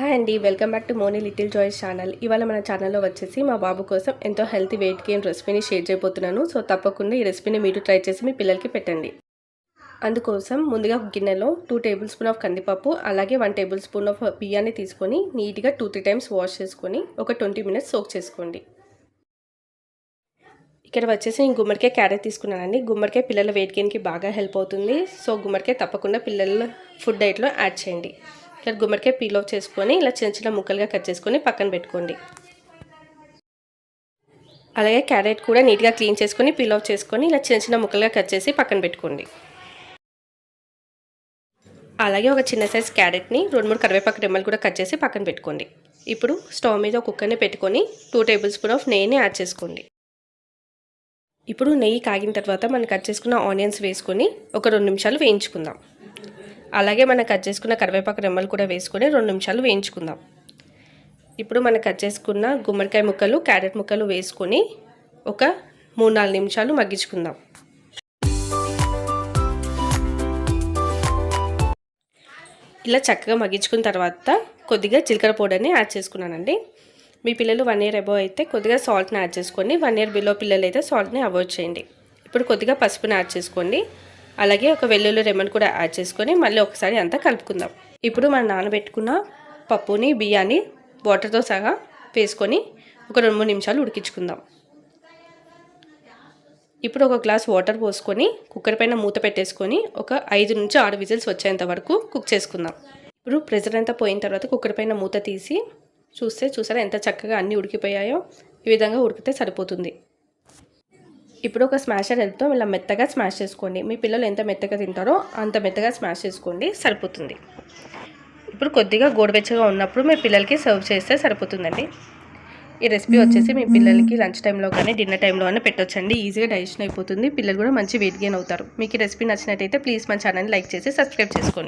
Hi అండి, welcome back to Moni little joys channel. ఇవాళ మన ఛానల్లో వచ్చేసి మా బాబు కోసం ఎంతో హెల్తీ వెయిట్ గెయిన్ రెసిపీని షేర్ చేయబోతున్నాను. సో తప్పకుండా ఈ రెసిపీని మీరు ట్రై చేసి మీ పిల్లలకి పెట్టండి. అందుకోసం ముందుగా ఒక గిన్నెలో 2 టేబుల్ స్పూన్ ఆఫ్ కందిపప్పు అలాగే 1 టేబుల్ స్పూన్ ఆఫ్ బియ్యాన్ని తీసుకొని నీట్గా 2-3 టైమ్స్ వాష్ చేసుకొని ఒక 20 మినిట్స్ సోక్ చేసుకోండి. ఇక్కడ వచ్చేసి నేను గుమ్మడికాయ క్యారెట్ తీసుకున్నానండి. గుమ్మడికాయ పిల్లల వెయిట్ గెయిన్కి బాగా హెల్ప్ అవుతుంది. సో గుమ్మడికాయ తప్పకుండా పిల్లల ఫుడ్ డైట్లో యాడ్ చేయండి. ఇక్కడ గుమ్మడికాయ పీల్ ఆఫ్ చేసుకొని ఇలా చిన్న చిన్న ముక్కలుగా కట్ చేసుకొని పక్కన పెట్టుకోండి. అలాగే క్యారెట్ కూడా నీట్గా క్లీన్ చేసుకొని పీల్ ఆఫ్ చేసుకొని ఇలా చిన్న చిన్న ముక్కలుగా కట్ చేసి పక్కన పెట్టుకోండి. అలాగే ఒక చిన్న సైజ్ క్యారెట్ని 2-3 కరివేపాకు రెమ్మలు కూడా కట్ చేసి పక్కన పెట్టుకోండి. ఇప్పుడు స్టవ్ మీద ఒక కుక్కర్ని పెట్టుకొని 2 టేబుల్ స్పూన్ ఆఫ్ నెయ్యిని యాడ్ చేసుకోండి. ఇప్పుడు నెయ్యి కాగిన తర్వాత మనం కట్ చేసుకున్న ఆనియన్స్ వేసుకొని ఒక 2 నిమిషాలు వేయించుకుందాం. అలాగే మనం కట్ చేసుకున్న కరివేపాకు రెమ్మలు కూడా వేసుకొని 2 నిమిషాలు వేయించుకుందాం. ఇప్పుడు మనం కట్ చేసుకున్న గుమ్మడికాయ ముక్కలు క్యారెట్ ముక్కలు వేసుకొని ఒక 3-4 నిమిషాలు మగ్గించుకుందాం. ఇలా చక్కగా మగ్గించుకున్న తర్వాత కొద్దిగా జీలకర్ర పౌడర్ని యాడ్ చేసుకున్నానండి. మీ పిల్లలు 1 ఇయర్ అబోవ్ అయితే కొద్దిగా సాల్ట్ని యాడ్ చేసుకోండి. 1 ఇయర్ బిలో పిల్లలు అయితే సాల్ట్ని అవాయిడ్ చేయండి. ఇప్పుడు కొద్దిగా పసుపుని యాడ్ చేసుకోండి. అలాగే ఒక వెల్లుల్లి రెమ్మను కూడా యాడ్ చేసుకొని మళ్ళీ ఒకసారి అంతా కలుపుకుందాం. ఇప్పుడు మనం నానబెట్టుకున్న పప్పుని బియ్యాన్ని వాటర్తో సహా వేసుకొని ఒక 2-3 నిమిషాలు ఉడికించుకుందాం. ఇప్పుడు ఒక గ్లాస్ వాటర్ పోసుకొని కుక్కర్ పైన మూత పెట్టేసుకొని ఒక 5 నుంచి 6 విజిల్స్ వచ్చేంత వరకు కుక్ చేసుకుందాం. ఇప్పుడు ప్రెషర్ అంతా పోయిన తర్వాత కుక్కర్ పైన మూత తీసి చూసారా ఎంత చక్కగా అన్నీ ఉడికిపోయాయో. ఈ విధంగా ఉడికితే సరిపోతుంది. ఇప్పుడు ఒక స్మాషర్ హెల్ప్తో ఇలా మెత్తగా స్మాష్ చేసుకోండి. మీ పిల్లలు ఎంత మెత్తగా తింటారో అంత మెత్తగా స్మాష్ చేసుకోండి, సరిపోతుంది. ఇప్పుడు కొద్దిగా గోరువెచ్చగా ఉన్నప్పుడు మీ పిల్లలకి సర్వ్ చేస్తే సరిపోతుందండి. ఈ రెసిపీ వచ్చేసి మీ పిల్లలకి లంచ్ టైంలో కానీ డిన్నర్ టైంలో కానీ పెట్టొచ్చండి. ఈజీగా డైజెషన్ అయిపోతుంది. పిల్లలు కూడా మంచి వెయిట్ గెయిన్ అవుతారు. మీకు ఈ రెసిపీ నచ్చినట్టయితే ప్లీజ్ మన ఛానల్ని లైక్ చేసి సబ్స్క్రైబ్ చేసుకోండి.